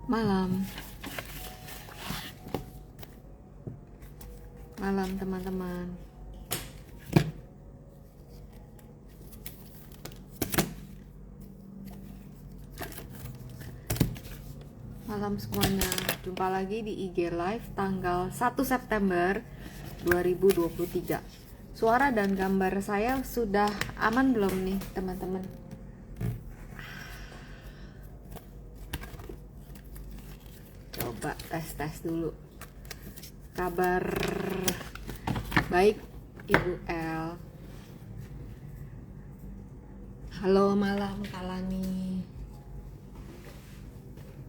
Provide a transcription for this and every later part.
Malam, malam teman-teman. Malam semuanya. Jumpa lagi di IG Live tanggal 1 September 2023. Suara dan gambar saya sudah aman belum nih, teman-teman? Coba tes dulu. Kabar baik, Ibu L. Halo malam Kalani.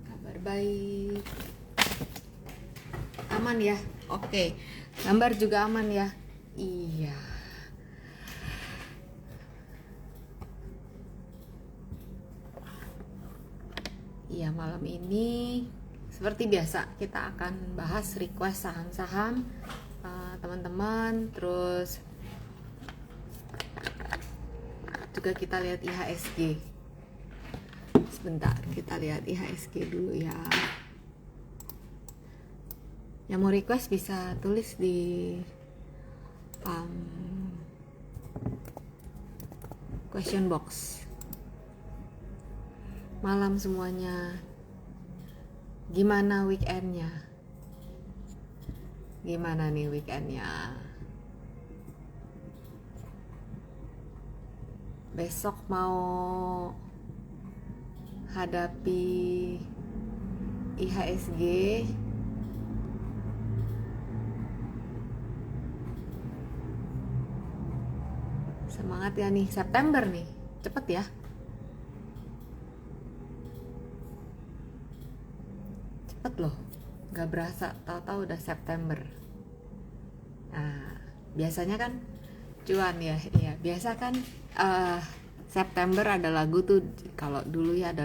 Kabar baik. Aman ya? Oke. Gambar juga aman ya? Iya. Iya, malam ini seperti biasa kita akan bahas request saham-saham teman-teman. Terus juga kita lihat IHSG. Sebentar, kita lihat IHSG dulu ya. Yang mau request bisa tulis di question box. Malam semuanya. Gimana weekendnya? Gimana nih weekendnya? Besok mau hadapi IHSG. Semangat ya nih, September nih, cepet ya. Cepet loh, gak berasa, tahu-tahu udah September. Nah, biasanya kan cuan ya, iya biasa kan September ada lagu tuh, kalau dulu ya ada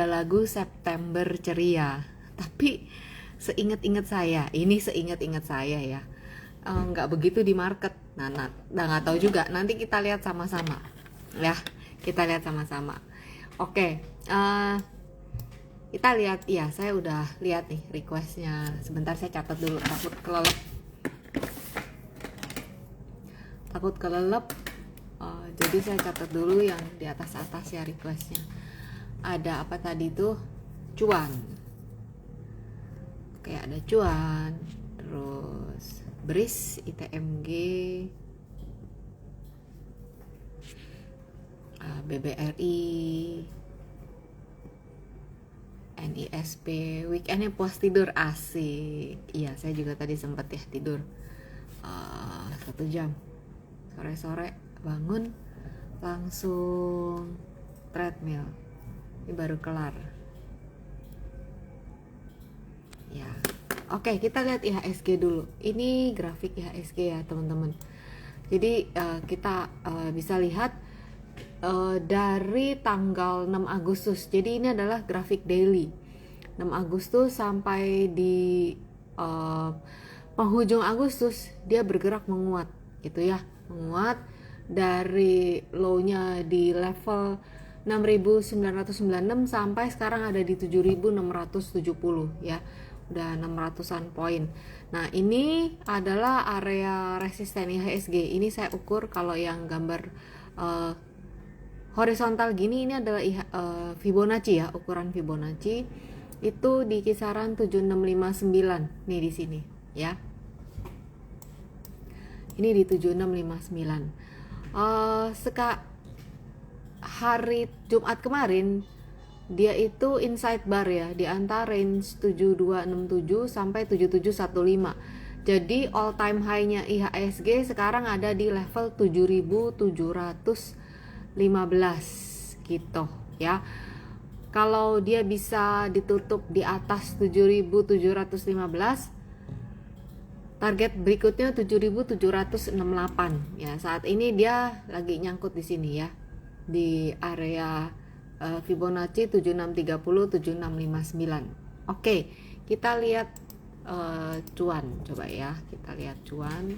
lagu September Ceria. Tapi seingat-ingat saya, ini seingat-ingat saya ya, nggak begitu di market. Nah, nggak tahu juga. Nanti kita lihat sama-sama, ya. Kita lihat sama-sama. Oke, kita lihat. Ya, saya udah lihat nih requestnya. Sebentar saya catat dulu. Takut kelelep. Jadi saya catat dulu yang di atas ya requestnya. Ada apa tadi tuh? Cuan. Oke, ada cuan. Terus BRIS, ITMG, BBRI, NISP. Weekendnya puas tidur, asik. Iya, saya juga tadi sempat ya tidur 1 jam. Sore-sore bangun langsung treadmill. Ini baru kelar. Ya. Oke, kita lihat IHSG dulu. Ini grafik IHSG ya, teman-teman. Jadi kita bisa lihat dari tanggal 6 Agustus. Jadi ini adalah grafik daily. 6 Agustus sampai di penghujung Agustus dia bergerak menguat, gitu ya. Menguat dari low-nya di level 6.996 sampai sekarang ada di 7.670 ya. Udah 600-an poin. Nah, ini adalah area resisten IHSG. Ini saya ukur kalau yang gambar horizontal gini, ini adalah Fibonacci ya, ukuran Fibonacci itu di kisaran 7659 nih di sini ya. Ini di 7659. Hari Jumat kemarin dia itu inside bar ya, di antara range 7267 sampai 7715. Jadi all time high-nya IHSG sekarang ada di level 7715 gitu ya. Kalau dia bisa ditutup di atas 7715, target berikutnya 7768 ya. Saat ini dia lagi nyangkut di sini ya, di area Fibonacci 7630 7659. Oke, kita lihat cuan coba ya. Kita lihat cuan.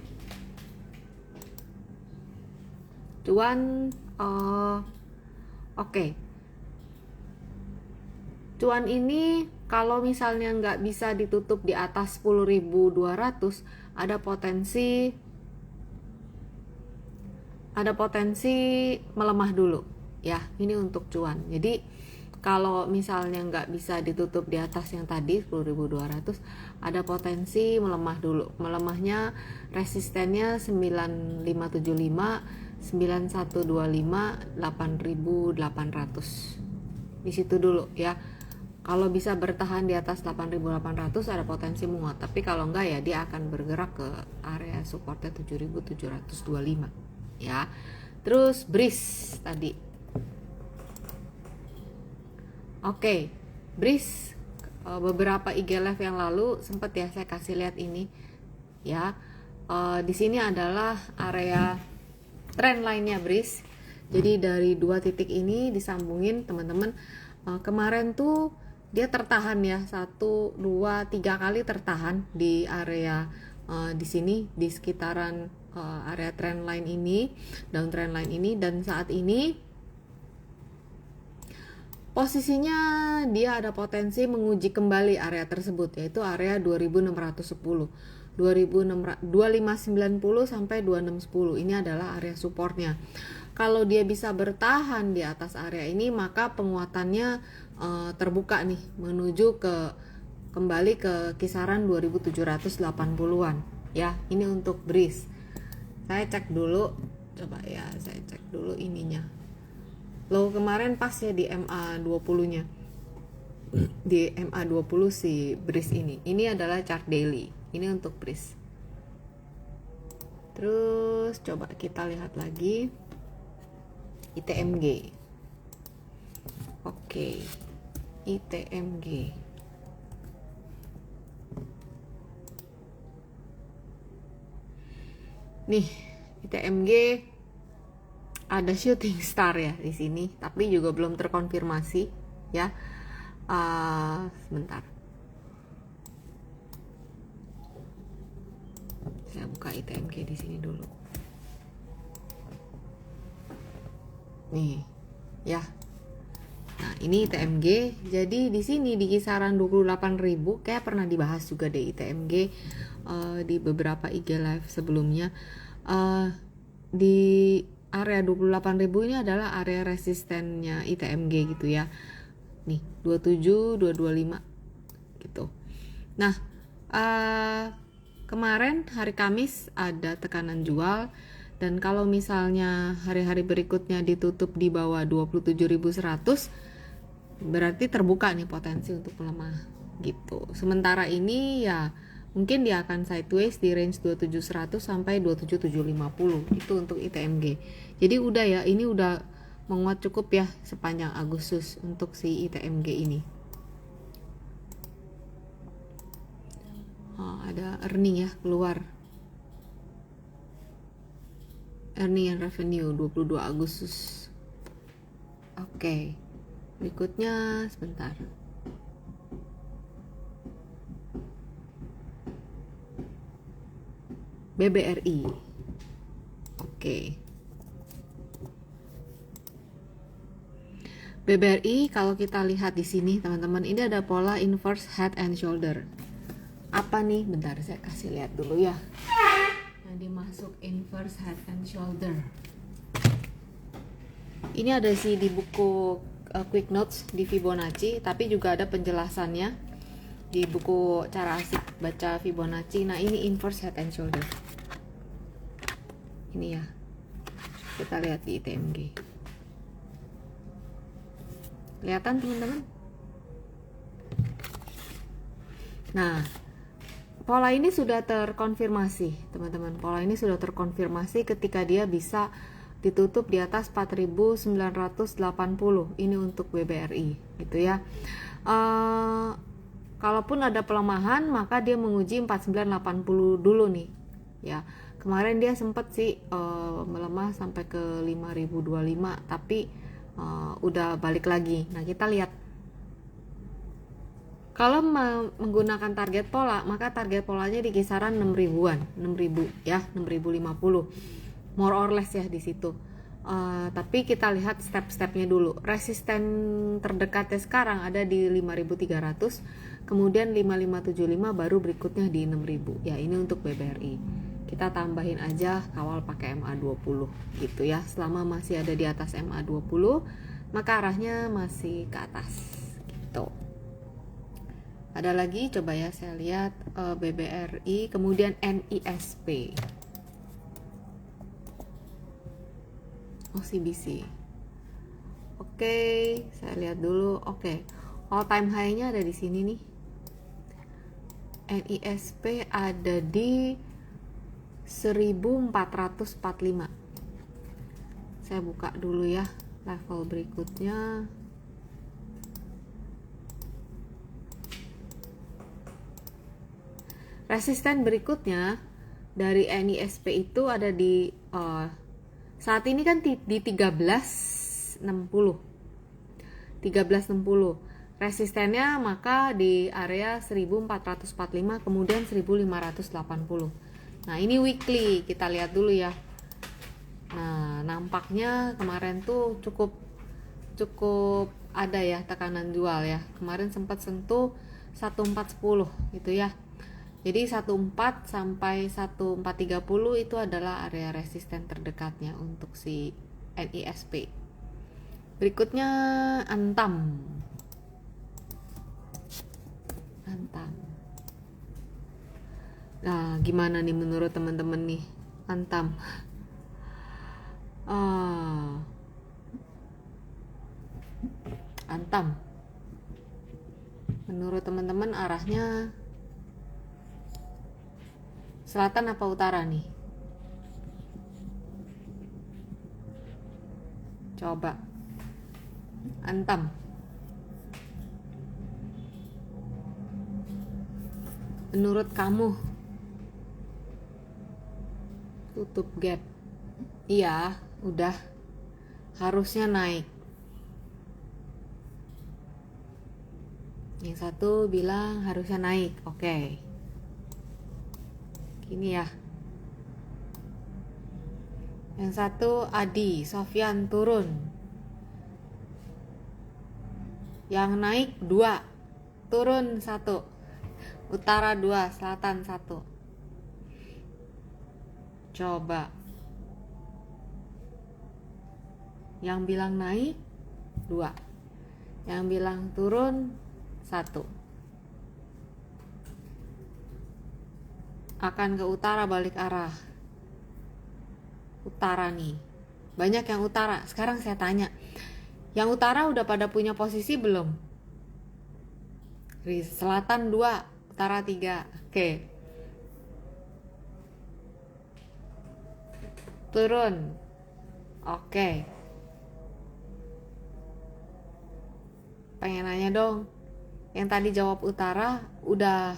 Oke. cuan ini kalau misalnya nggak bisa ditutup di atas 10.200, ada potensi melemah dulu ya. Ini untuk cuan. Jadi kalau misalnya nggak bisa ditutup di atas yang tadi 10.200, ada potensi melemah dulu. Melemahnya resistennya 9575, 9125, 8800. Di situ dulu ya. Kalau bisa bertahan di atas 8.800 ada potensi menguat, tapi kalau enggak ya dia akan bergerak ke area supportnya 7.725 ya. Terus BRIS tadi. Oke, BRIS beberapa IG live yang lalu sempat ya saya kasih lihat ini ya. Di sini adalah area trend line-nya BRIS. Jadi dari dua titik ini disambungin teman-teman. Kemarin tuh dia tertahan ya, 1, 2, 3 kali tertahan di area di sini, di sekitaran area trend line ini, down trend line ini, dan saat ini posisinya dia ada potensi menguji kembali area tersebut, yaitu area 2610, 2590 sampai 2610. Ini adalah area supportnya. Kalau dia bisa bertahan di atas area ini, maka penguatannya terbuka nih menuju kembali ke kisaran 2780-an ya. Ini untuk BRIS. Saya cek dulu, coba ya, saya cek dulu ininya. Low kemarin pas ya di MA20-nya. Di MA20 si BRIS ini. Ini adalah chart daily. Ini untuk BRIS. Terus coba kita lihat lagi ITMG. Oke. ITMG. Nih, ITMG ada shooting star ya di sini, tapi juga belum terkonfirmasi ya. Sebentar. Saya buka ITMG di sini dulu. Nih, ya. Nah, ini ITMG. Jadi di sini di kisaran 28.000, kayak pernah dibahas juga deh ITMG di beberapa IG live sebelumnya. Di area 28.000 ini adalah area resistennya ITMG gitu ya. Nih, 27, 225 gitu. Nah, kemarin hari Kamis ada tekanan jual, dan kalau misalnya hari-hari berikutnya ditutup di bawah 27.100, berarti terbuka nih potensi untuk melemah gitu. Sementara ini ya mungkin dia akan sideways di range 27.100 sampai 27.750. Itu untuk ITMG. Jadi udah ya, ini udah menguat cukup ya sepanjang Agustus untuk si ITMG ini. Ada earning ya keluar. Earning and revenue 22 Agustus. Oke. Berikutnya sebentar. BBRI. Oke. BBRI kalau kita lihat di sini teman-teman, ini ada pola inverse head and shoulder. Apa nih? Bentar saya kasih lihat dulu ya. Yang dimasuk inverse head and shoulder. Ini ada sih di buku Quick Notes di Fibonacci, tapi juga ada penjelasannya di buku Cara Asik Baca Fibonacci. Nah, ini inverse head and shoulder. Ini ya. Kita lihat di ITMG. Kelihatan teman-teman? Nah, pola ini sudah terkonfirmasi, teman-teman. Pola ini sudah terkonfirmasi ketika dia bisa ditutup di atas 4.980. Ini untuk BBRI gitu ya. Kalaupun ada pelemahan, maka dia menguji 4980 dulu nih ya. Kemarin dia sempat sih melemah sampai ke 5.025, tapi udah balik lagi. Nah, kita lihat kalau menggunakan target pola, maka target polanya di kisaran 6.000-an, 6.000 ya, 6.050. More or less ya di situ. Tapi kita lihat step-stepnya dulu. Resisten terdekatnya sekarang ada di 5.300, kemudian 5.575, baru berikutnya di 6.000. Ya, ini untuk BBRI. Kita tambahin aja kawal pakai MA20 gitu ya. Selama masih ada di atas MA20, maka arahnya masih ke atas gitu. Ada lagi, coba ya saya lihat BBRI, kemudian NISP. OCBC. Oke, saya lihat dulu. Oke, all time high-nya ada di sini nih. NISP ada di 1445. Saya buka dulu ya level berikutnya. Resisten berikutnya dari NISP itu ada di saat ini kan di 1360. Resistennya maka di area 1445, kemudian 1580. Nah, ini weekly, kita lihat dulu ya. Nah, nampaknya kemarin tuh cukup ada ya tekanan jual ya. Kemarin sempat sentuh 1410 gitu ya. Jadi 14 sampai 1430 itu adalah area resisten terdekatnya untuk si NISP. Berikutnya Antam. Nah, gimana nih menurut teman-teman nih Antam? Antam. Menurut teman-teman arahnya selatan apa utara nih? Coba Antam. Menurut kamu tutup gap? Iya, udah. Harusnya naik. Yang satu bilang harusnya naik. Oke. Gini ya. Yang satu Adi, Sofyan turun. Yang naik 2, turun 1. Utara 2, selatan 1. Coba. Yang bilang naik 2. Yang bilang turun 1. Akan ke utara balik arah. Utara nih. Banyak yang utara. Sekarang saya tanya, yang utara udah pada punya posisi belum? Selatan 2, utara 3. Oke. Turun. Oke. Pengen nanya dong. Yang tadi jawab utara udah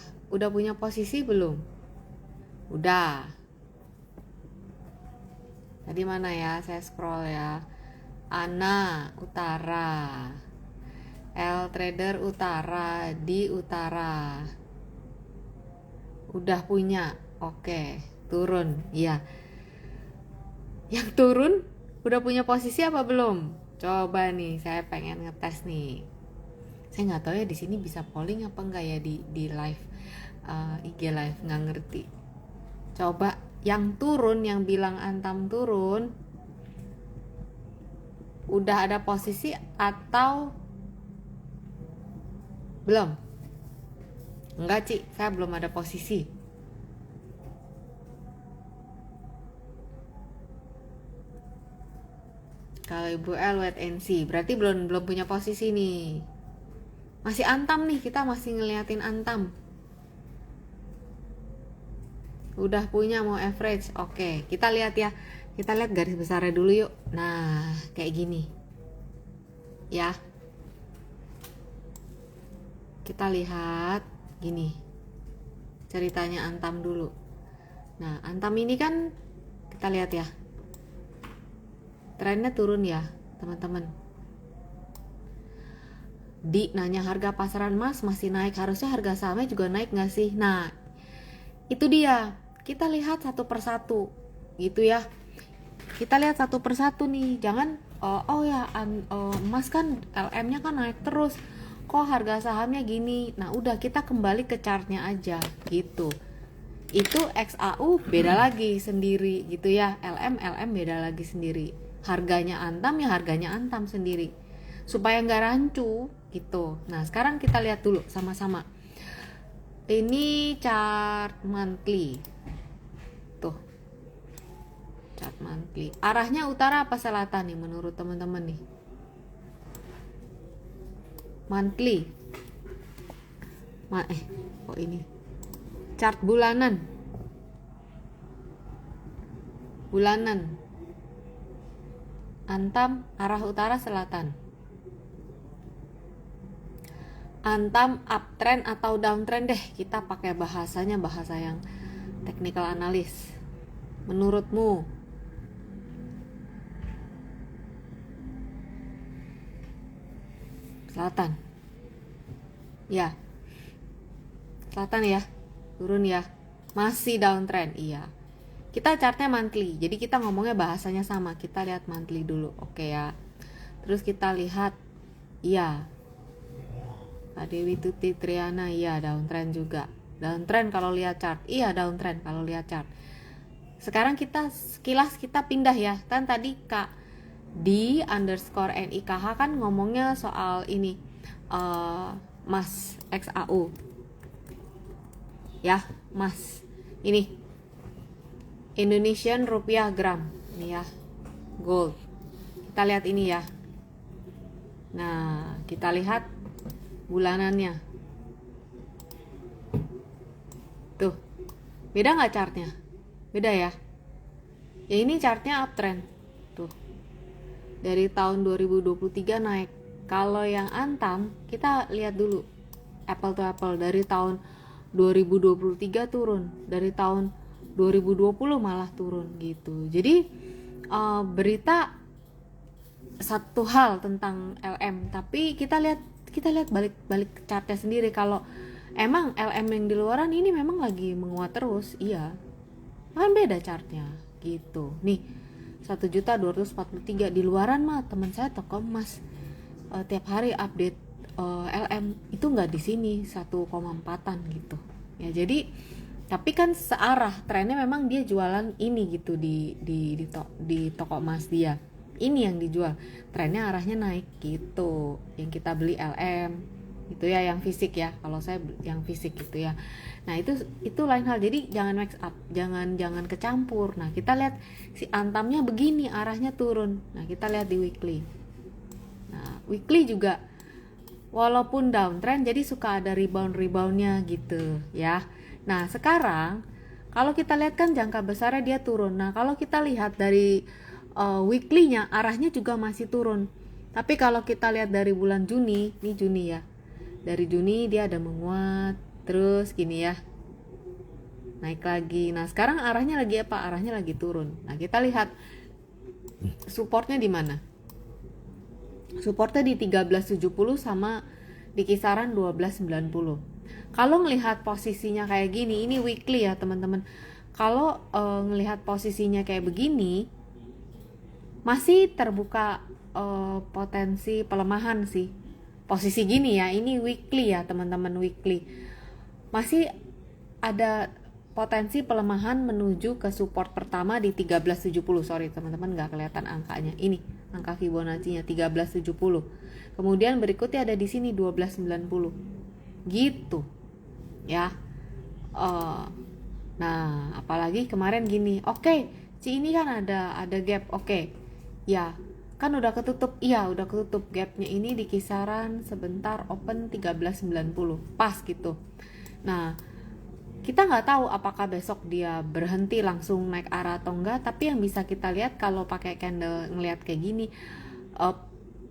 punya posisi belum? Udah. Tadi mana ya? Saya scroll ya. Ana utara. L trader utara, di utara. Udah punya. Oke, turun. Iya. Yang turun udah punya posisi apa belum? Coba nih, saya pengen ngetes nih. Saya nggak tahu ya di sini bisa polling apa enggak ya di live IG live, nggak ngerti. Coba yang turun, yang bilang Antam turun, udah ada posisi atau belum? Enggak, Ci, saya belum ada posisi. Kalau Ibu L wait and see, berarti belum punya posisi nih. Masih Antam nih, kita masih ngeliatin Antam. Udah punya mau average. Oke, kita lihat ya. Kita lihat garis besarnya dulu yuk. Nah, kayak gini. Ya. Kita lihat gini. Ceritanya Antam dulu. Nah, Antam ini kan kita lihat ya. Trennya turun ya, teman-teman. Di nanya harga pasaran emas masih naik, harusnya harga sahamnya juga naik nggak sih? Nah, itu dia. Kita lihat satu persatu gitu ya. kita lihat satu persatu nih, jangan oh ya emas kan LM-nya kan naik terus, kok harga sahamnya gini. Nah udah, kita kembali ke chartnya aja gitu. Itu XAU beda lagi sendiri gitu ya, LM beda lagi sendiri, harganya Antam ya harganya Antam sendiri, supaya nggak rancu gitu. Nah sekarang kita lihat dulu sama-sama. Ini chart monthly tuh, chart monthly. Arahnya utara apa selatan nih menurut teman-teman nih? Monthly. Kok ini? Chart bulanan. Bulanan. Antam arah utara selatan. Antam uptrend atau downtrend deh, kita pakai bahasanya bahasa yang technical analis. Menurutmu? Selatan. Ya. Selatan ya. Turun ya. Masih downtrend. Iya. Kita chartnya monthly. Jadi kita ngomongnya bahasanya sama. Kita lihat monthly dulu. Oke ya. Terus kita lihat, iya. Kak Dewi Tuti Triana, iya downtrend juga. Downtrend kalau lihat chart. Iya downtrend kalau lihat chart. Sekarang kita sekilas kita pindah ya. Kan tadi Kak D_NIKH kan ngomongnya soal ini Mas XAU ya, Mas ini Indonesian Rupiah gram ini ya, gold. Kita lihat ini ya. Nah kita lihat bulanannya tuh, beda nggak chartnya? Beda ya. Ya ini chartnya uptrend tuh, dari tahun 2023 naik. Kalau yang Antam kita lihat dulu apple to apple, dari tahun 2023 turun, dari tahun 2020 malah turun gitu. Jadi berita satu hal tentang LM, tapi kita lihat balik chartnya sendiri. Kalau emang LM yang di luaran ini memang lagi menguat terus, iya kan beda chartnya gitu. Nih 1.243.000 di luaran mah teman saya toko emas tiap hari update LM itu nggak di sini 1,4an gitu ya. Jadi tapi kan searah trennya, memang dia jualan ini gitu di toko emas dia, ini yang dijual, trennya arahnya naik gitu. Yang kita beli LM itu ya yang fisik ya, kalau saya yang fisik gitu ya. Nah itu lain hal. Jadi jangan mix up, jangan kecampur. Nah kita lihat si Antamnya begini arahnya turun. Nah kita lihat di weekly. Nah weekly juga walaupun downtrend jadi suka ada reboundnya gitu ya. Nah sekarang kalau kita lihat kan jangka besarnya dia turun. Nah kalau kita lihat dari weekly-nya arahnya juga masih turun. Tapi kalau kita lihat dari bulan Juni, ini Juni ya, dari Juni dia ada menguat terus gini ya, naik lagi. Nah sekarang arahnya lagi apa? Arahnya lagi turun. Nah kita lihat supportnya di mana? Supportnya di 1370 sama di kisaran 1290. Kalau melihat posisinya kayak gini, ini weekly ya teman-teman. Kalau ngelihat posisinya kayak begini, masih terbuka potensi pelemahan sih. Posisi gini ya, ini weekly ya teman-teman, weekly. Masih ada potensi pelemahan menuju ke support pertama di 1370. Sorry teman-teman, nggak kelihatan angkanya. Ini angka Fibonacci-nya 1370. Kemudian berikutnya ada di sini 1290. Gitu. Ya. Nah, apalagi kemarin gini. Oke, ini kan ada gap. Oke. Ya, kan udah ketutup. Iya, udah ketutup. Gapnya ini di kisaran sebentar open 1390. Pas gitu. Nah, kita nggak tahu apakah besok dia berhenti langsung naik arah atau enggak, tapi yang bisa kita lihat kalau pakai candle ngelihat kayak gini,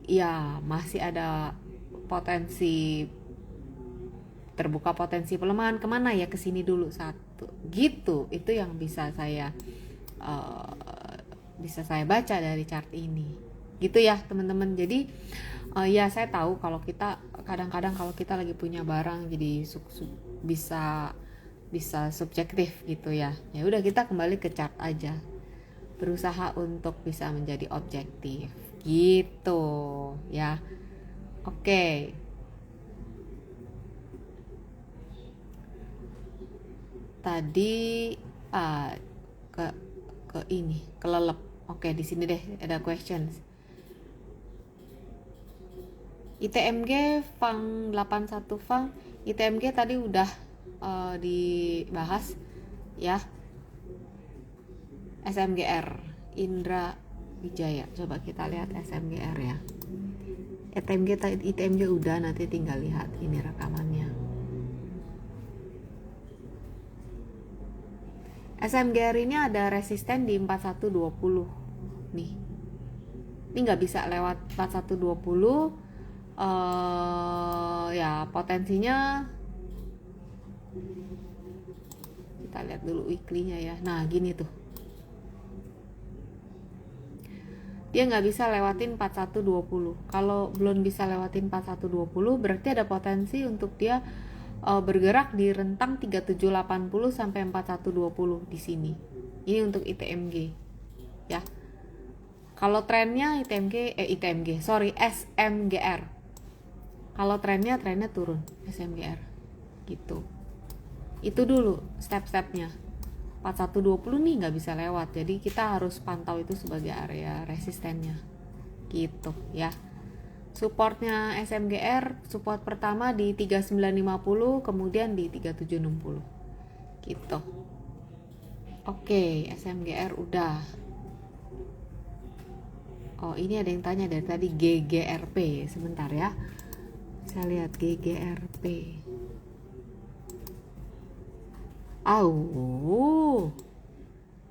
ya masih ada potensi terbuka, potensi pelemahan. Kemana ya? Kesini dulu satu gitu. Itu yang bisa saya baca dari chart ini gitu ya teman-teman. Jadi ya saya tahu kalau kita kadang-kadang kalau kita lagi punya barang jadi bisa subjektif gitu ya. Ya udah kita kembali ke chart aja. berusaha untuk bisa menjadi objektif gitu ya. Oke. Tadi ke ini kelelep. Oke, di sini deh ada questions. ITMG Fang 81 Fang, ITMG tadi udah dibahas ya. SMGR Indra Wijaya, coba kita lihat SMGR ya. ITMG udah, nanti tinggal lihat ini rekamannya. SMGR ini ada resisten di 4120 nih. Ini nggak bisa lewat 4120. Ya potensinya kita lihat dulu weekly-nya ya. Nah gini tuh, dia nggak bisa lewatin 4120. Kalau belum bisa lewatin 4120 berarti ada potensi untuk dia bergerak di rentang 3780 sampai 4120 di sini. Ini untuk ITMG ya. Kalau trennya SMGR. Kalau trennya turun SMGR gitu. Itu dulu step-stepnya. 4120 nih nggak bisa lewat, jadi kita harus pantau itu sebagai area resistennya gitu ya. Supportnya SMGR, support pertama di 3950, kemudian di 3760 gitu. Oke, SMGR udah. Oh, ini ada yang tanya dari tadi GGRP. Sebentar ya, saya lihat GGRP.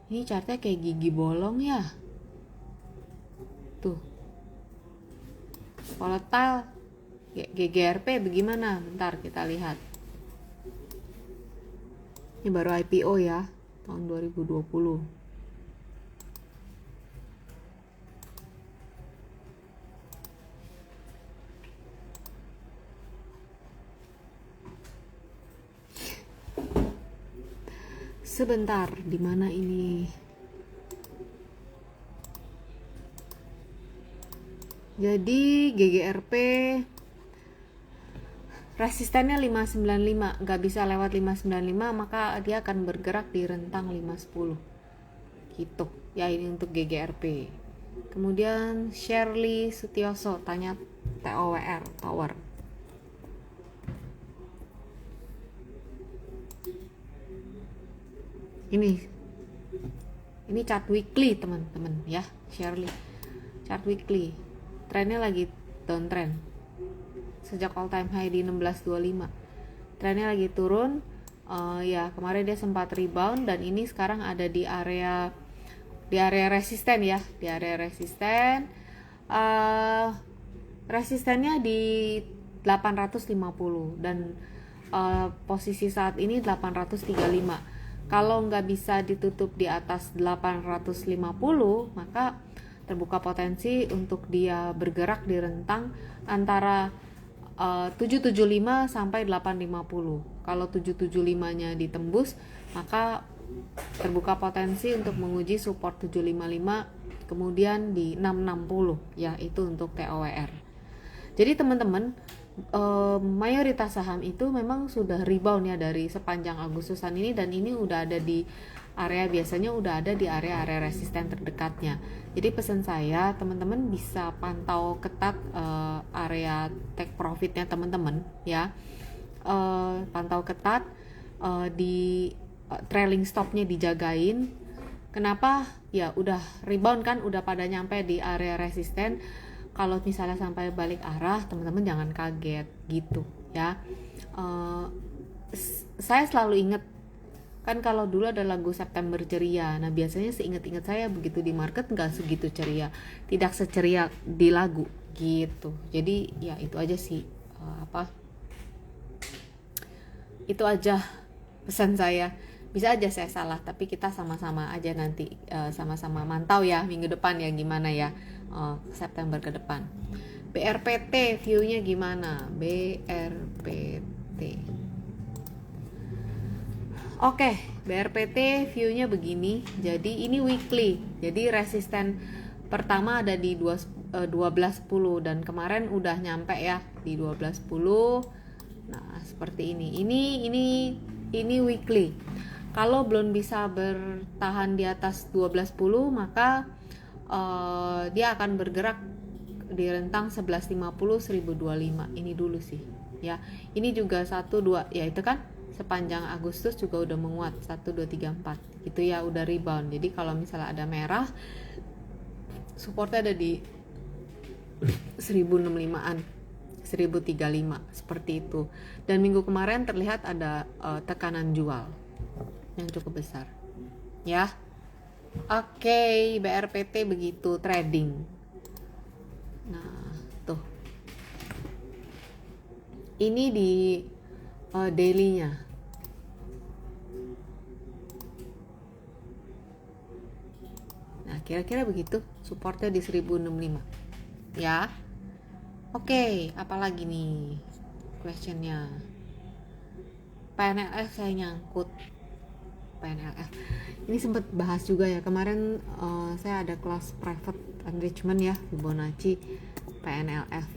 Ini chartnya kayak gigi bolong ya. Tuh, volatile. GGRP bagaimana? Bentar kita lihat. Ini baru IPO ya, tahun 2020. Sebentar, di mana ini? Jadi GGRP resistennya 595, nggak bisa lewat 595, maka dia akan bergerak di rentang 510 gitu ya. Ini untuk GGRP. Kemudian Shirley Sutioso tanya TOWR, Tower. Ini chart weekly teman-teman ya, Shirley. Chart weekly, trennya lagi downtrend sejak all time high di 1625. Trennya lagi turun. Ya kemarin dia sempat rebound dan ini sekarang ada di area resisten ya, di area resisten. Resistennya di 850 dan posisi saat ini 835. Kalau nggak bisa ditutup di atas 850, maka terbuka potensi untuk dia bergerak di rentang antara 775 sampai 850. Kalau 775-nya ditembus, maka terbuka potensi untuk menguji support 755, kemudian di 660 ya, itu untuk TOWR. Jadi teman-teman, mayoritas saham itu memang sudah rebound ya dari sepanjang Agustusan ini, dan ini udah ada di area, biasanya udah ada di area resisten terdekatnya. Jadi pesan saya, teman-teman bisa pantau ketat area take profitnya teman-teman ya. Pantau ketat di trailing stopnya dijagain. Kenapa? Ya udah rebound kan, udah pada nyampe di area resisten. Kalau misalnya sampai balik arah, teman-teman jangan kaget gitu ya. Saya selalu ingat kan, kalau dulu ada lagu September Ceria. Nah biasanya seingat-ingat saya begitu di market nggak segitu ceria, tidak seceria di lagu gitu. Jadi ya itu aja sih, itu aja pesan saya. Bisa aja saya salah, tapi kita sama-sama aja nanti sama-sama mantau ya minggu depan ya gimana ya, September ke depan. BRPT view-nya gimana? BRPT Oke, BRPT view-nya begini. Jadi ini weekly. Jadi resisten pertama ada di 12.10 dan kemarin udah nyampe ya di 12.10. Nah, seperti ini. Ini weekly. Kalau belum bisa bertahan di atas 12.10 maka dia akan bergerak di rentang 11.50 1025. Ini dulu sih. Ya. Ini juga 1 2 ya itu kan sepanjang Agustus juga udah menguat 1 2 3 4 gitu ya, udah rebound. Jadi kalau misalnya ada merah supportnya ada di 1065-an 1035 seperti itu. Dan minggu kemarin terlihat ada tekanan jual yang cukup besar ya. Oke, BRPT begitu trading. Nah tuh ini di daily-nya. Nah, kira-kira begitu, supportnya di 1065. Ya. Oke, apalagi nih questionnya? PNLF saya nyangkut. PNLF. Ini sempat bahas juga ya. Kemarin saya ada kelas private enrichment ya, Fibonacci PNLF.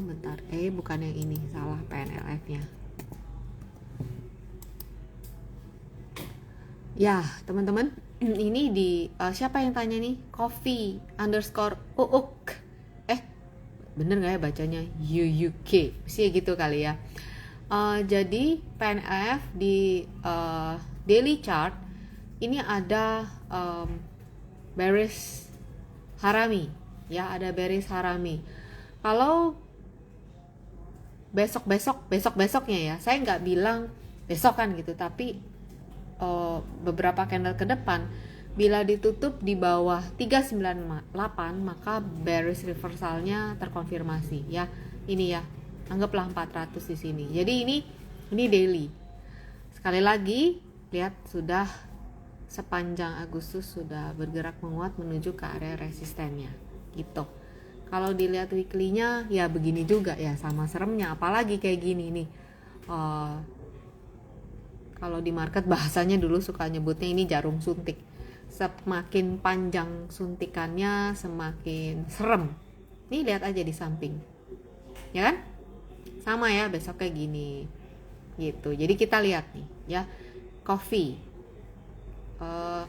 Bentar. Bukan yang ini, salah PNLF-nya. Ya, teman-teman, ini di siapa yang tanya nih? Coffee _ uuk. Bener nggak ya bacanya? UUK, sih gitu kali ya. Jadi PNF di daily chart ini ada bearish harami, ya ada bearish harami. Kalau besoknya ya, saya nggak bilang besok kan gitu, tapi beberapa candle ke depan bila ditutup di bawah 398 maka bearish reversalnya terkonfirmasi ya. Ini ya, anggaplah 400 di sini. Jadi ini daily. Sekali lagi lihat sudah sepanjang Agustus sudah bergerak menguat menuju ke area resistennya gitu. Kalau dilihat weekly-nya ya begini juga ya, sama seremnya, apalagi kayak gini nih. Kalau di market bahasanya dulu suka nyebutnya ini jarum suntik. Semakin panjang suntikannya semakin serem. Nih lihat aja di samping. Ya kan? Sama ya, besok kayak gini. Gitu. Jadi kita lihat nih ya. Coffee.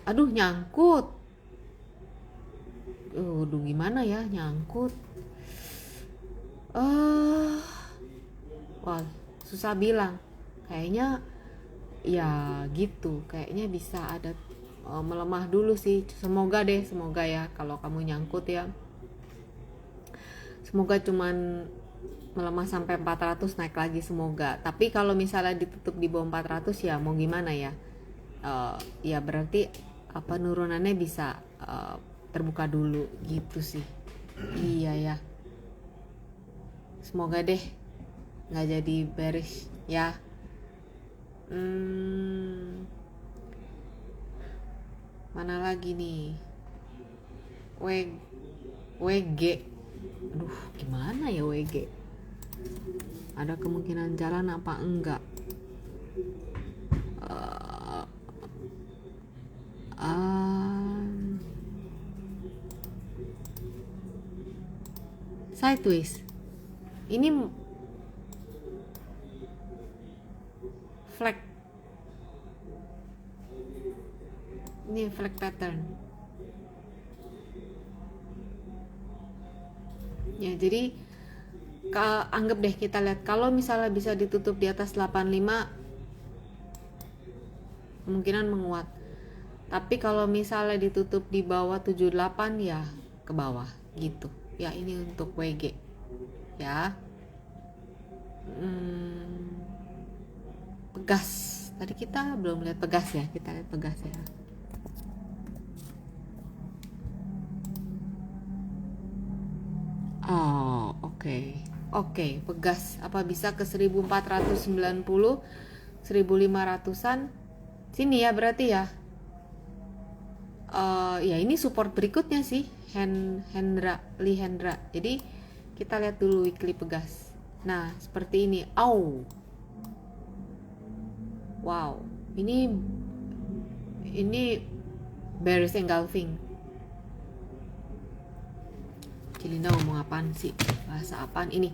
Aduh nyangkut. Aduh gimana ya nyangkut. Wah, susah bilang. Kayaknya ya gitu, kayaknya bisa ada melemah dulu sih. Semoga ya kalau kamu nyangkut ya, semoga cuman melemah sampai 400 naik lagi semoga. Tapi kalau misalnya ditutup di bawah 400 ya mau gimana ya, ya berarti penurunannya bisa terbuka dulu gitu sih. Iya ya, semoga deh nggak jadi bearish ya. Mana lagi nih? WG. Aduh, gimana ya WG? Ada kemungkinan jalan apa enggak? Sideways. Ini flag. Ini flag pattern. Ya, jadi anggap deh kita lihat kalau misalnya bisa ditutup di atas 85 kemungkinan menguat. Tapi kalau misalnya ditutup di bawah 78 ya ke bawah gitu. Ya ini untuk WG. Ya. Pegas. Tadi kita belum lihat Pegas ya. Kita lihat Pegas ya. Oh, oke, Pegas. Apa bisa ke 1490, 1500-an? Sini ya berarti ya. Ya ini support berikutnya sih, Hendra. Jadi kita lihat dulu weekly Pegas. Nah, seperti ini. Wow, ini bearish engulfing. Cilinda ngomong apaan sih? Bahasa apaan ini?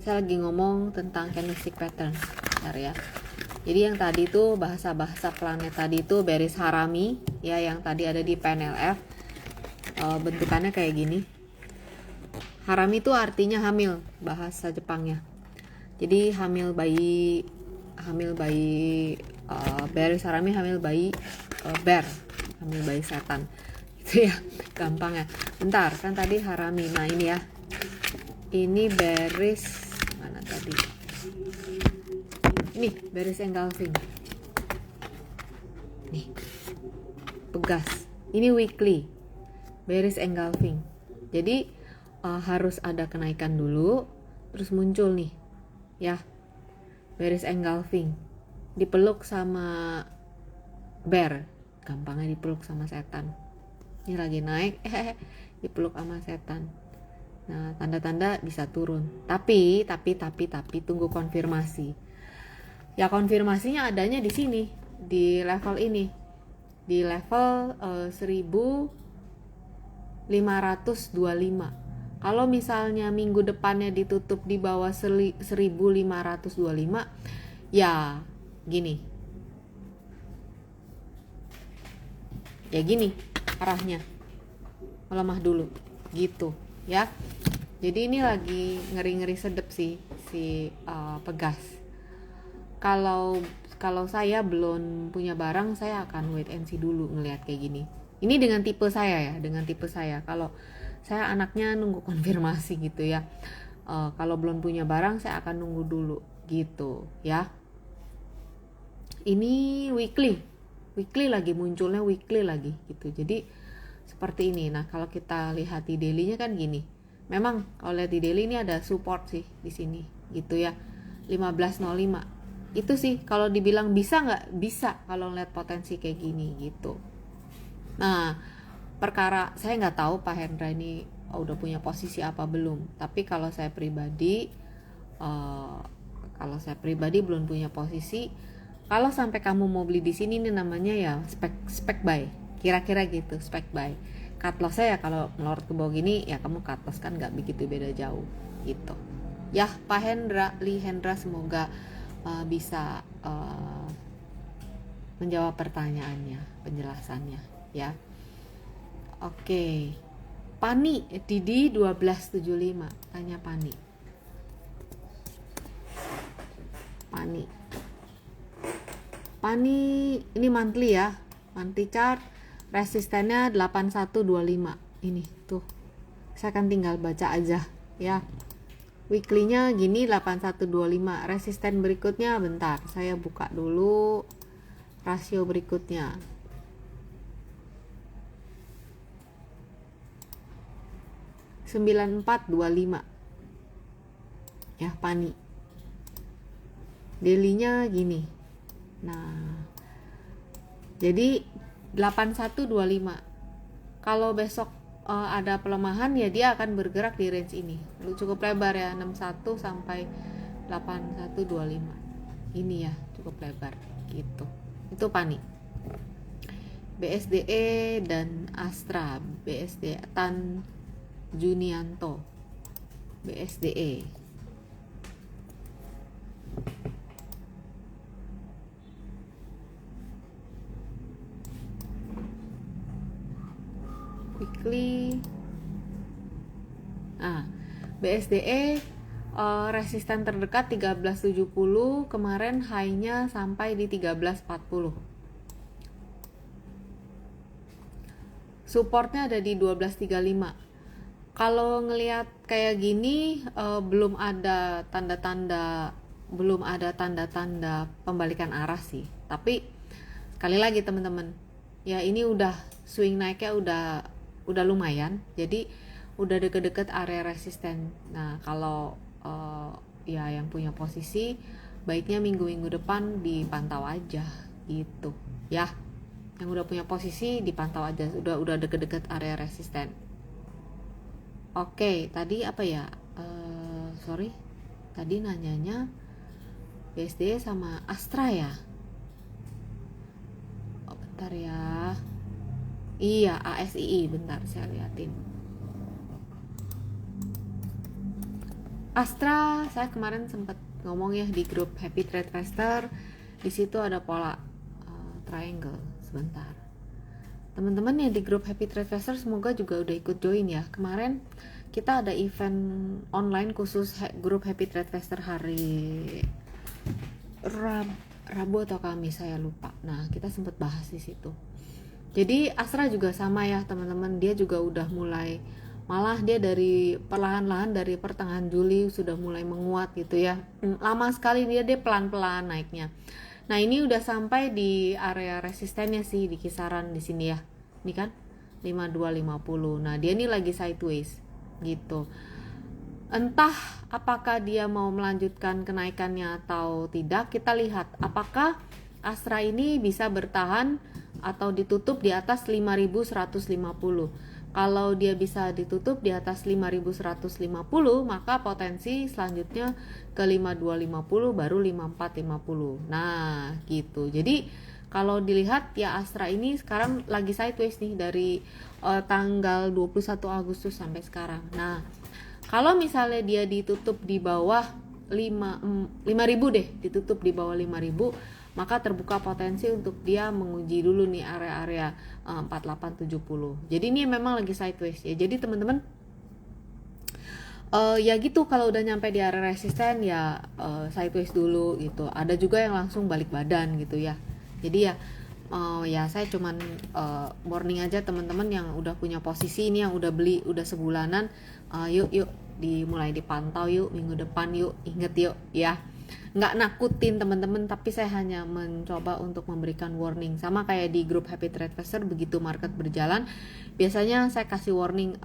Saya lagi ngomong tentang candlestick pattern. Bentar ya. Jadi yang tadi itu bahasa-bahasa planet tadi itu bearish harami ya, yang tadi ada di PNLF. Bentukannya kayak gini. Harami itu artinya hamil, bahasa Jepangnya. Jadi hamil bayi bearish harami, hamil bayi bear, hamil bayi setan. Itu ya, gampang ya. Bentar, kan tadi harami. Nah, ini ya. Ini bearish mana tadi? Ini bearish engulfing. Nih. Pegas. Ini weekly. Bearish engulfing. Jadi harus ada kenaikan dulu, terus muncul nih. Ya. Bearish engulfing. Dipeluk sama bear. Gampangnya dipeluk sama setan. Ini lagi naik, dipeluk sama setan. Nah, tanda-tanda bisa turun. Tapi tunggu konfirmasi. Ya, konfirmasinya adanya di sini, di level ini. Di level 1525. Kalau misalnya minggu depannya ditutup di bawah 1525, ya gini. Ya gini arahnya. Melemah dulu gitu ya. Jadi ini lagi ngeri-ngeri sedep sih si Pegas. Kalau saya belum punya barang, saya akan wait and see dulu ngelihat kayak gini. Ini dengan tipe saya ya, Kalau saya anaknya nunggu konfirmasi gitu ya. Kalau belum punya barang, saya akan nunggu dulu gitu ya. Ini weekly lagi, munculnya weekly lagi gitu. Jadi seperti ini. Nah, kalau kita lihat di daily-nya kan gini. Memang kalau lihat di daily ini ada support sih di sini gitu ya. 1505. Itu sih kalau dibilang bisa nggak? Bisa kalau lihat potensi kayak gini gitu. Nah, perkara saya nggak tahu Pak Hendra ini udah punya posisi apa belum. Tapi kalau saya pribadi belum punya posisi. Kalau sampai kamu mau beli di sini, ini namanya ya spek buy. Kira-kira gitu, spek buy. Cut loss saya kalau melorot ke bawah gini, ya kamu cut loss, kan nggak begitu beda jauh gitu. Ya, Pak Lee Hendra semoga bisa menjawab pertanyaannya, penjelasannya ya. Oke. Pani Didi 1275, tanya Pani ini monthly ya, monthly chart, resistennya 8125. Ini tuh, saya akan tinggal baca aja ya. Weekly-nya gini 8125. Resisten berikutnya, bentar, saya buka dulu rasio berikutnya. (9425) ya, Pani. Daily-nya gini. Nah, jadi 8125. Kalau besok ada pelemahan, ya dia akan bergerak di range ini. Cukup lebar ya, 61 sampai 8125. Ini ya, cukup lebar gitu. Itu Pani. BSDE dan Astra. BSDE Tan Junianto. BSDE. Weekly. BSDE resisten terdekat 1370, kemarin high-nya sampai di 1340. Supportnya ada di 1235. Kalau ngelihat kayak gini belum ada tanda-tanda pembalikan arah sih. Tapi sekali lagi teman-teman, ya ini udah swing naiknya udah lumayan. Jadi udah deket-deket area resisten. Nah, kalau ya yang punya posisi, baiknya minggu-minggu depan dipantau aja gitu ya. Yang udah punya posisi dipantau aja, udah deket-deket area resisten. Oke, tadi apa ya? Tadi nanyanya BSD sama Astra ya. Bentar ya. Iya, ASII, bentar saya liatin. Astra, saya kemarin sempat ngomong ya di grup Happy Trade Investor. Di situ ada pola triangle. Sebentar. Teman-teman yang di grup Happy Trade Investor semoga juga udah ikut join ya. Kemarin kita ada event online khusus grup Happy Trade Investor hari Rabu atau Kamis, saya lupa. Nah, kita sempat bahas di situ. Jadi Astra juga sama ya teman-teman, dia juga udah mulai, malah dia dari perlahan-lahan dari pertengahan Juli sudah mulai menguat gitu ya. Lama sekali dia pelan-pelan naiknya. Nah, ini udah sampai di area resistennya sih, di kisaran di sini ya. Ini kan 5250. Nah, dia ini lagi sideways gitu. Entah apakah dia mau melanjutkan kenaikannya atau tidak, kita lihat apakah Astra ini bisa bertahan atau ditutup di atas 5150. Kalau dia bisa ditutup di atas 5150, maka potensi selanjutnya ke 5250 baru 5450. Nah, gitu. Jadi kalau dilihat ya Astra ini sekarang lagi sideways nih dari tanggal 21 Agustus sampai sekarang. Nah, kalau misalnya dia ditutup di bawah 5.000 deh, ditutup di bawah 5.000, maka terbuka potensi untuk dia menguji dulu nih area-area 4870. Jadi ini memang lagi sideways ya. Jadi teman-teman ya gitu, kalau udah nyampe di area resisten ya sideways dulu gitu. Ada juga yang langsung balik badan gitu ya. Jadi ya saya cuman warning aja teman-teman yang udah punya posisi ini, yang udah beli udah sebulanan, yuk dimulai dipantau yuk minggu depan yuk, inget yuk ya. Nggak nakutin teman-teman, tapi saya hanya mencoba untuk memberikan warning. Sama kayak di grup Happy Trade Investor, begitu market berjalan biasanya saya kasih warning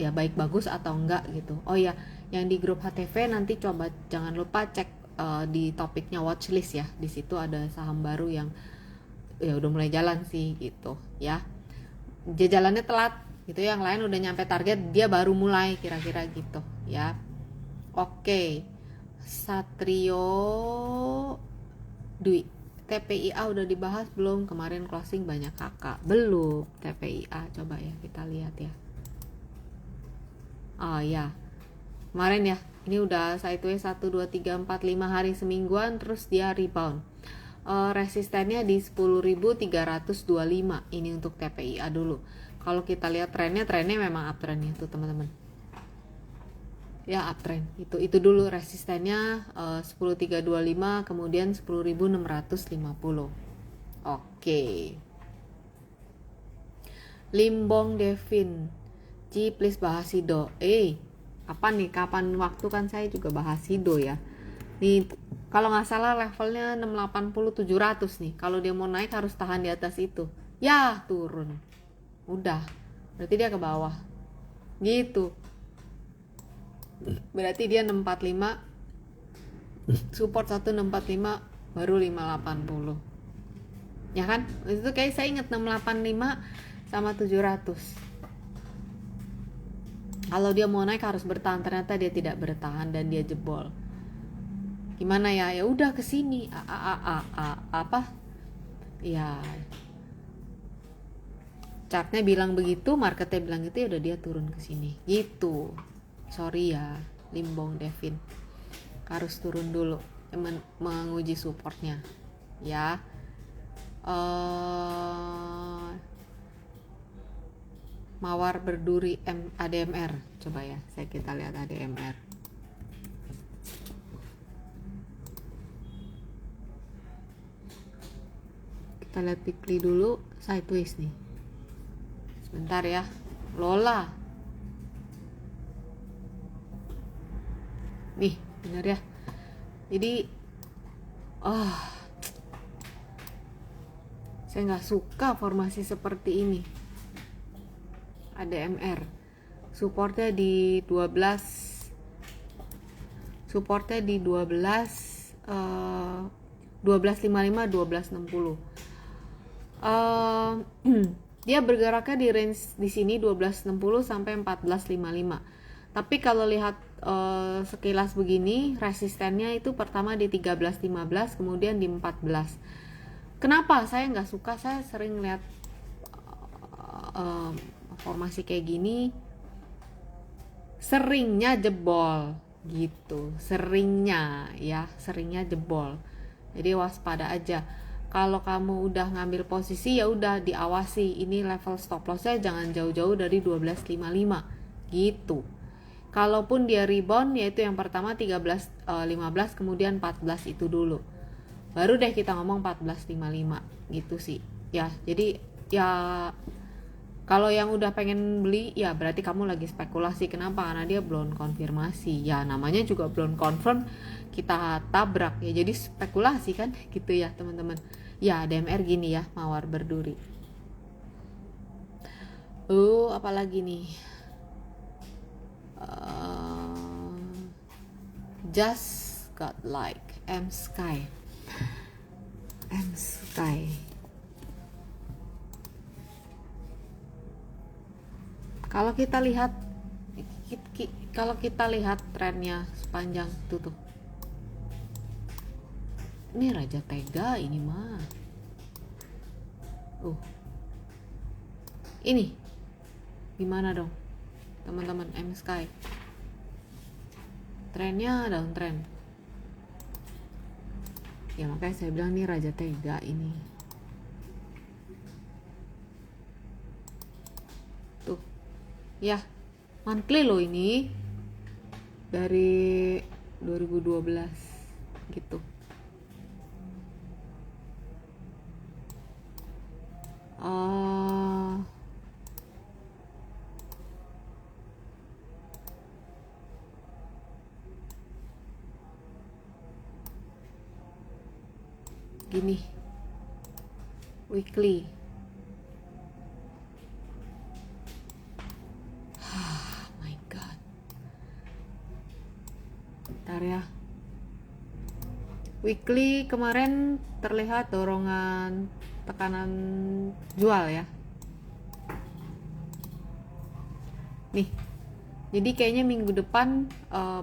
ya baik bagus atau enggak gitu. Oh ya, yang di grup HTV nanti coba jangan lupa cek di topiknya watchlist ya. Di situ ada saham baru yang ya udah mulai jalan sih gitu ya. Dia jalannya telat gitu, yang lain udah nyampe target, dia baru mulai kira-kira gitu ya. Oke. Satrio Dwi, TPIA udah dibahas belum? Kemarin closing banyak kakak. Belum. TPIA coba ya kita lihat ya. Oh ya, kemarin ya, ini udah sideways 1, 2, 3, 4, 5 hari semingguan, terus dia rebound. Resistennya di 10.325. Ini untuk TPIA dulu. Kalau kita lihat trennya memang uptrend itu teman-teman ya, uptrend itu dulu resistennya 10.325, kemudian 10.650. Oke. Limbong Devin Ci, please bahas Sido. Apa nih, kapan waktu kan saya juga bahas Sido ya. Nih kalau nggak salah levelnya 680 700 nih. Kalau dia mau naik harus tahan di atas itu. Ya turun, udah berarti dia ke bawah gitu. Berarti dia 645, support 1645, baru 580 ya kan. Itu kayak saya inget 685 sama 700. Kalau dia mau naik harus bertahan, ternyata dia tidak bertahan dan dia jebol. Gimana ya? Ya udah kesini apa ya, chartnya bilang begitu, marketnya bilang gitu, ya udah dia turun ke sini gitu. Sorry ya Limbong Devin, harus turun dulu menguji supportnya ya. Mawar berduri ADMR, coba ya kita lihat ADMR. Kita lihat weekly dulu, sideways nih. Sebentar ya. Lola nih, bener ya. Jadi saya nggak suka formasi seperti ini. ADMR supportnya di 12, supportnya di 1255 1260. Dia bergeraknya di range di sini 1260 sampai 1455. Tapi kalau lihat sekilas begini, resistennya itu pertama di 1315, kemudian di 14. Kenapa saya nggak suka? Saya sering lihat formasi kayak gini, seringnya jebol gitu, seringnya jebol. Jadi waspada aja. Kalau kamu udah ngambil posisi ya udah diawasi, ini level stop lossnya jangan jauh-jauh dari 12.55 gitu. Kalaupun dia rebound yaitu yang pertama 13 15 kemudian 14 itu dulu. Baru deh kita ngomong 14.55 gitu sih. Ya, jadi ya kalau yang udah pengen beli ya berarti kamu lagi spekulasi. Kenapa? Karena dia belum konfirmasi. Ya namanya juga belum confirm, kita tabrak ya. Jadi spekulasi kan gitu ya teman-teman. Ya DMR gini ya, mawar berduri. Apalagi nih? Just got like M Sky. Kalau kita lihat trennya sepanjang itu tuh, ini Raja Tega ini mah. Ini gimana dong teman-teman? M Sky trennya downtrend ya, makanya saya bilang nih Raja Tega ini tuh ya, monthly loh ini dari 2012 gitu. Gini weekly my god, bentar ya. Weekly kemarin terlihat dorongan tekanan jual ya nih. Jadi kayaknya minggu depan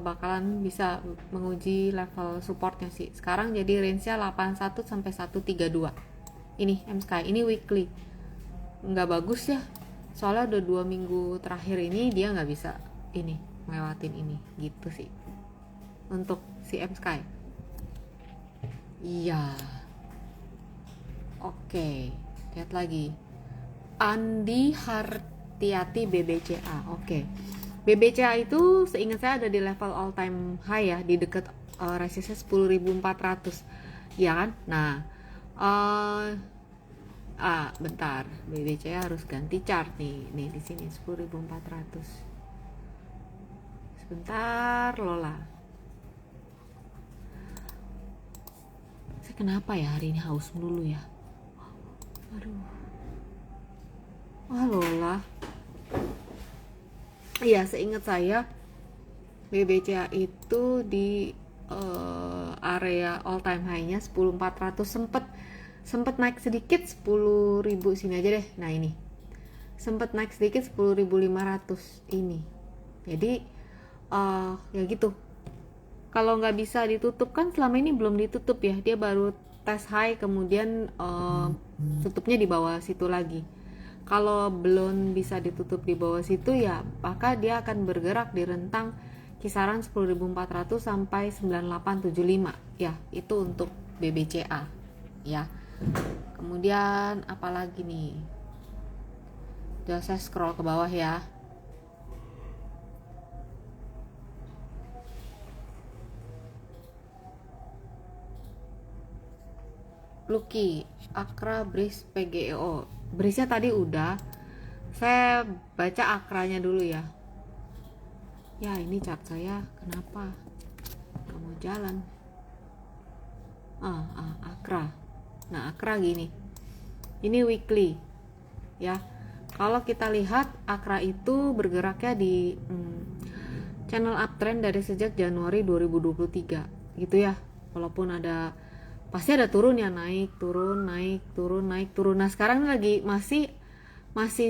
bakalan bisa menguji level supportnya sih. Sekarang jadi range-nya 81 sampai 132. Ini M Sky, ini weekly. Nggak bagus ya. Soalnya udah 2 minggu terakhir ini dia nggak bisa ini ngelewatin ini gitu sih. Untuk si M Sky. Iya. Oke, lihat lagi. Andi Hartiati BBCA. Oke. BBCA itu seingat saya ada di level all time high ya, di dekat resistance 10.400 ya kan. Nah bentar, BBCA harus ganti chart nih di sini 10.400. Sebentar Lola, saya kenapa ya hari ini haus dulu ya, Lola. Iya, seingat saya BBCA itu di area all time high-nya 10.400, sempet naik sedikit 10.000 sini aja deh. Nah ini sempet naik sedikit 10.500 ini. Jadi ya gitu. Kalau nggak bisa ditutup, kan selama ini belum ditutup ya, dia baru tes high kemudian tutupnya di bawah situ lagi. Kalau belum bisa ditutup di bawah situ ya maka dia akan bergerak di rentang kisaran 10.400 sampai 9875 ya, itu untuk BBCA ya. Kemudian apalagi nih, udah saya scroll ke bawah ya. Lucky, Akra, Bris, PGEO. Brisnya tadi udah, saya baca akranya dulu ya. Ya ini chart saya kenapa nggak mau jalan? Akra. Nah Akra gini, ini weekly ya. Kalau kita lihat Akra itu bergeraknya di channel uptrend dari sejak Januari 2023 gitu ya. Walaupun ada pasti ada turun ya, naik turun. Nah sekarang lagi masih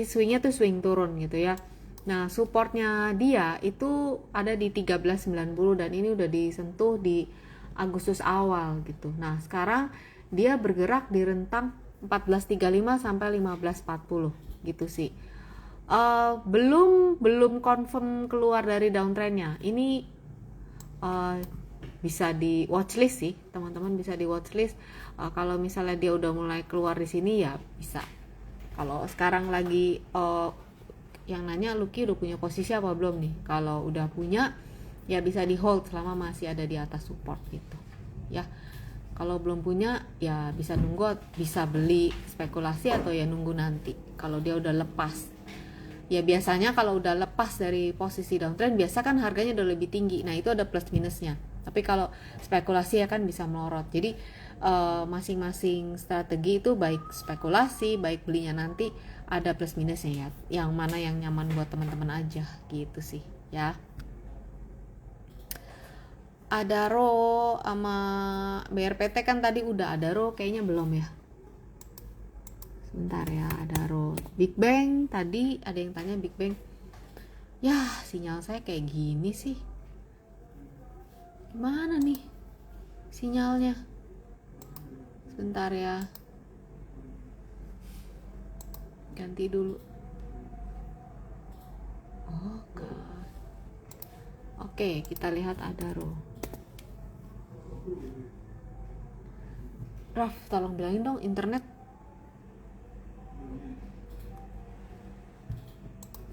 swingnya tuh swing turun gitu ya. Nah supportnya dia itu ada di 1390 dan ini udah disentuh di Agustus awal gitu. Nah sekarang dia bergerak di rentang 14.35 sampai 15.40 gitu sih. Belum confirm keluar dari downtrendnya. Ini bisa di watchlist sih, teman-teman bisa di watchlist. Kalau misalnya dia udah mulai keluar di sini ya bisa. Kalau sekarang lagi yang nanya Lucky udah punya posisi apa belum nih? Kalau udah punya ya bisa di hold selama masih ada di atas support gitu ya. Kalau belum punya ya bisa nunggu, bisa beli spekulasi atau ya nunggu nanti kalau dia udah lepas. Ya biasanya kalau udah lepas dari posisi downtrend biasa kan harganya udah lebih tinggi, nah itu ada plus minusnya. Tapi kalau spekulasi ya kan bisa melorot. Jadi masing-masing strategi itu baik spekulasi baik belinya nanti ada plus minusnya ya, yang mana yang nyaman buat teman-teman aja gitu sih ya. Adaro sama BRPT kan tadi udah, Adaro kayaknya belum ya. Sebentar ya, Adaro. Big Bang tadi ada yang tanya Big Bang. Ya, sinyal saya kayak gini sih. Gimana nih sinyalnya? Sebentar ya. Ganti dulu. Oh, God. Oke, kita lihat Adaro. Raf, tolong bilangin dong internet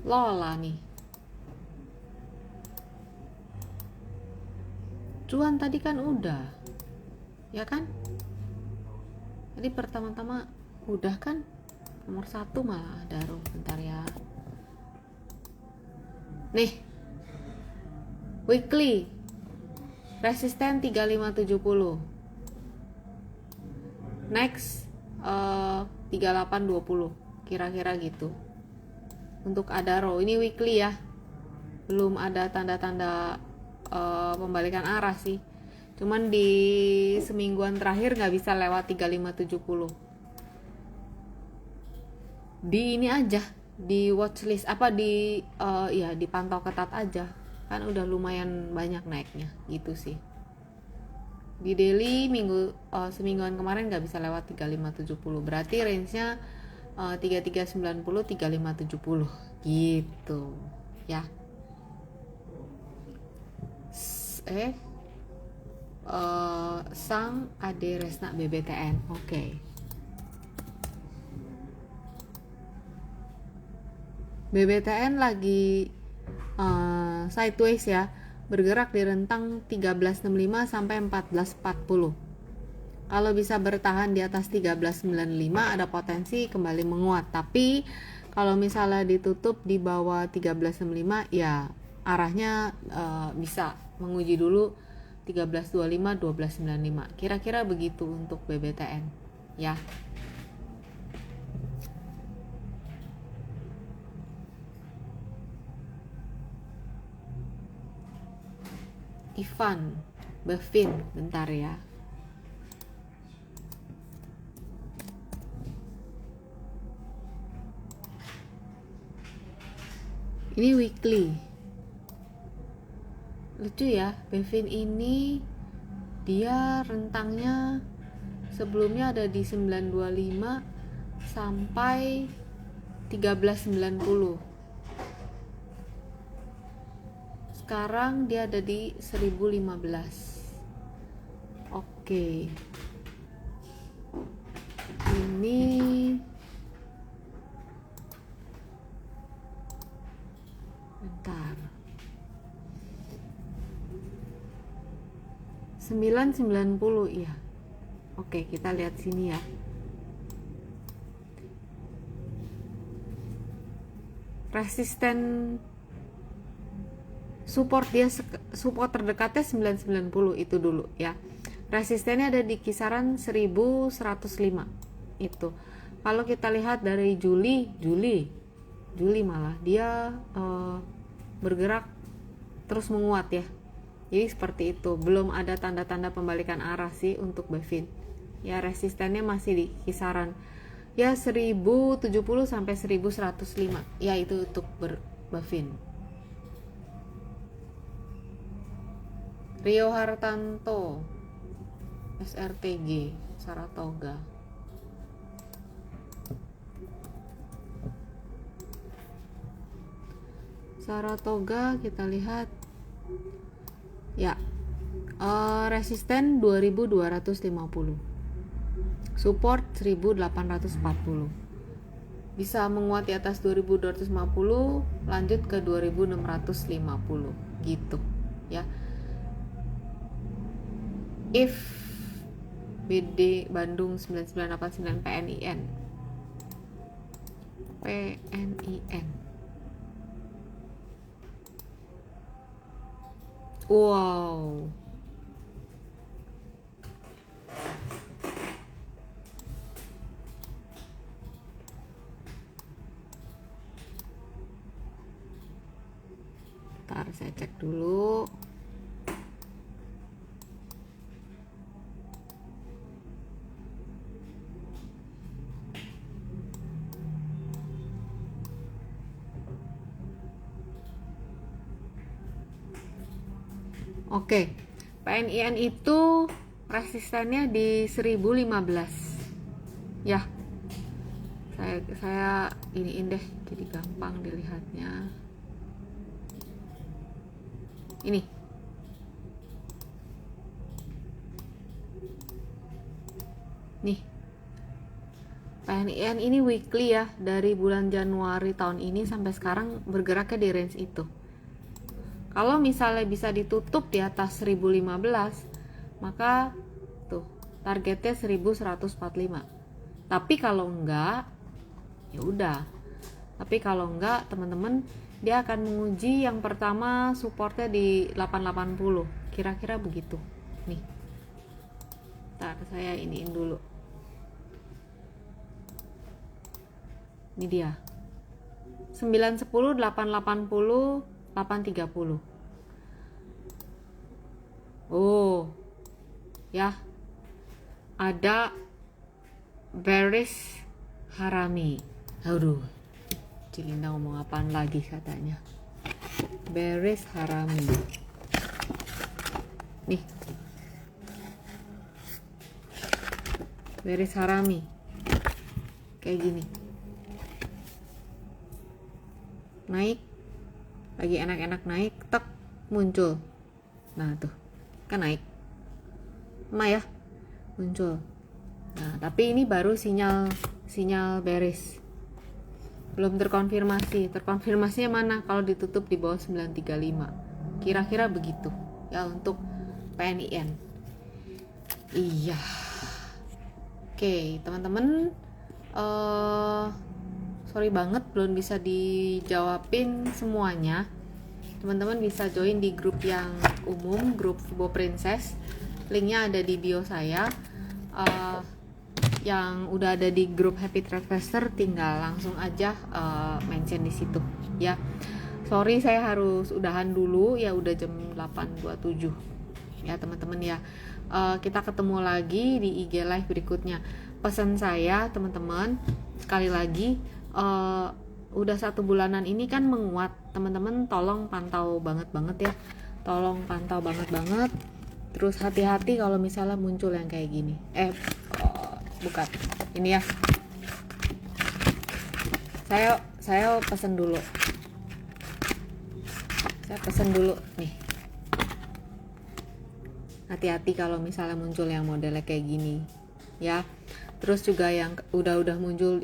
Lola nih. Cuan tadi kan udah, ya kan? Tadi pertama-tama udah kan? Nomor 1 malah Adaro. Bentar ya. Nih, weekly resisten 3570, next 3820 kira-kira gitu untuk Adaro. Ini weekly ya, belum ada tanda-tanda pembalikan arah sih, cuman di semingguan terakhir nggak bisa lewat 3570. Di ini aja, di watchlist apa di ya dipantau ketat aja, kan udah lumayan banyak naiknya gitu sih. Di daily semingguan kemarin nggak bisa lewat 3570, berarti range-nya 3390 3570 gitu ya. Sang Ade Resna BBTN. Oke. BBTN lagi sideways ya, bergerak di rentang 1365 sampai 1440. Kalau bisa bertahan di atas 1395 ada potensi kembali menguat. Tapi kalau misalnya ditutup di bawah 1365 ya arahnya bisa menguji dulu 1325 1295. Kira-kira begitu untuk BBTN ya. Ivan, Bevin, bentar ya. Ini weekly. Lucu ya, Bevin ini dia rentangnya sebelumnya ada di 925 sampai 1390. Sekarang dia ada di 1015. Oke. Ini bentar. 990 ya. Oke, kita lihat sini ya. Resisten support terdekatnya 990 itu dulu ya. Resistennya ada di kisaran 1105 itu. Kalau kita lihat dari Juli malah dia bergerak terus menguat ya. Jadi seperti itu, belum ada tanda-tanda pembalikan arah sih untuk Bevin. Ya resistennya masih di kisaran ya 1070 sampai 1105. Ya itu untuk Bevin. Rio Hartanto SRTG 1 Saratoga. Saratoga kita lihat ya, resisten 2250, support 1840, bisa menguat di atas 2250, lanjut ke 2650 gitu ya. If BD Bandung 9989 PNIN. Wow. Ntar saya cek dulu. Oke, PNIN itu resistannya di 1015 ya. Saya iniin deh, jadi gampang dilihatnya. Ini nih, PNIN ini weekly ya, dari bulan Januari tahun ini sampai sekarang bergeraknya di range itu. Kalau misalnya bisa ditutup di atas 1015, maka tuh targetnya 1145. Tapi kalau enggak, ya udah. Tapi kalau enggak, teman-teman, dia akan menguji yang pertama supportnya di 880. Kira-kira begitu. Nih. Ntar saya iniin dulu. Ini dia. 910, 880, 830. Oh. Ya. Ada bearish harami. Aduh. Cilinda ngomong apaan lagi katanya. Bearish harami. Nih. Bearish harami. Kayak gini. Naik. Lagi enak-enak naik, tek, muncul. Nah, tuh. Kan naik. Ya, muncul. Nah, tapi ini baru sinyal bearish. Belum terkonfirmasi. Terkonfirmasinya mana? Kalau ditutup di bawah 935. Kira-kira begitu. Ya, untuk PNIN. Iya. Oke, teman-teman, sorry banget belum bisa dijawabin semuanya. Teman-teman bisa join di grup yang umum, grup Fubo Princess. Linknya ada di bio saya. Yang udah ada di grup Happy Trader tinggal langsung aja mention di situ ya. Sorry saya harus udahan dulu ya, udah jam 8.27 ya teman-teman ya. Kita ketemu lagi di IG live berikutnya. Pesan saya teman-teman, sekali lagi, udah 1 bulanan ini kan menguat, teman-teman tolong pantau banget ya, tolong pantau banget. Terus hati-hati kalau misalnya muncul yang kayak gini. Bukan ini ya, saya pesen dulu nih, hati-hati kalau misalnya muncul yang modelnya kayak gini ya. Terus juga yang udah muncul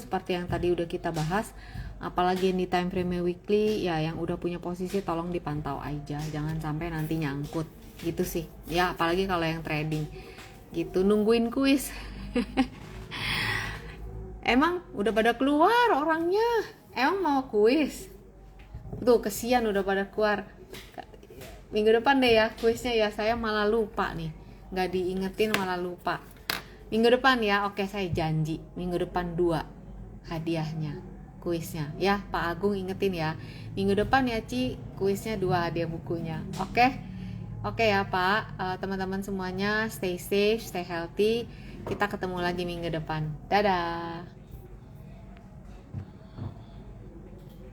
seperti yang tadi udah kita bahas, apalagi yang di time frame weekly ya, yang udah punya posisi tolong dipantau aja, jangan sampai nanti nyangkut gitu sih ya. Apalagi kalau yang trading gitu, nungguin kuis. Emang udah pada keluar orangnya, emang mau kuis tuh, kesian udah pada keluar. Minggu depan deh ya kuisnya ya, saya malah lupa nih, nggak diingetin malah lupa. Minggu depan ya, oke saya janji minggu depan 2 hadiahnya kuisnya ya. Pak Agung ingetin ya, minggu depan ya Ci, kuisnya 2 hadiah bukunya. Oke ya Pak, teman-teman semuanya stay safe, stay healthy. Kita ketemu lagi minggu depan. Dadah.